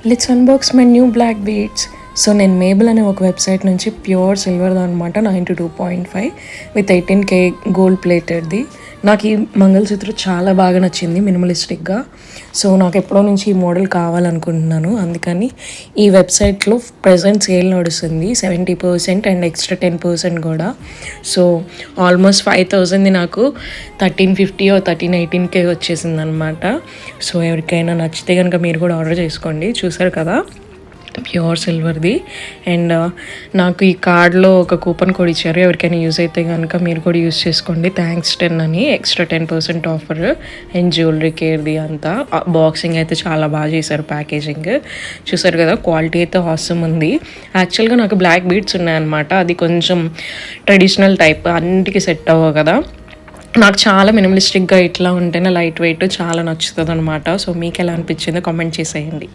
Let's unbox my new black beads. So నేను మేబుల్ అనే ఒక వెబ్సైట్ నుంచి ప్యూర్ సిల్వర్ది అనమాట, 92.5 విత్ 18K గోల్డ్ ప్లేటెడ్ది. నాకు ఈ మంగళసూత్రం చాలా బాగా నచ్చింది, మినిమలిస్టిక్గా. సో నాకు ఎప్పుడో నుంచి ఈ మోడల్ కావాలనుకుంటున్నాను. అందుకని ఈ వెబ్సైట్లో ప్రజెంట్ సేల్ నడుస్తుంది, 70% అండ్ ఎక్స్ట్రా 10% కూడా. సో ఆల్మోస్ట్ 5,000ది నాకు 1350 1318K వచ్చేసింది అనమాట. సో ఎవరికైనా నచ్చితే కనుక మీరు కూడా ఆర్డర్ చేసుకోండి. చూసారు కదా, ప్యూర్ సిల్వర్ది. అండ్ నాకు ఈ కార్డ్లో ఒక కూపన్ కోడ్ ఇచ్చారు, ఎవరికైనా యూజ్ అయితే కనుక మీరు కూడా యూజ్ చేసుకోండి. థ్యాంక్స్ 10 అని, ఎక్స్ట్రా 10% ఆఫర్. అండ్ జ్యువెలరీ కేర్ది అంతా బాక్సింగ్ అయితే చాలా బాగా చేశారు, ప్యాకేజింగ్ చూసారు కదా, క్వాలిటీ అయితే ఆసమ్ ఉంది. యాక్చువల్గా నాకు బ్లాక్ బీడ్స్ ఉన్నాయన్నమాట, అది కొంచెం ట్రెడిషనల్ టైప్, అన్నిటికీ సెట్ అవ్వవు కదా. నాకు చాలా మినిమలిస్టిక్గా ఇట్లా ఉంటేనే లైట్ వెయిట్ చాలా నచ్చుతుంది అనమాట. సో మీకు ఎలా అనిపించిందో కామెంట్ చేసేయండి.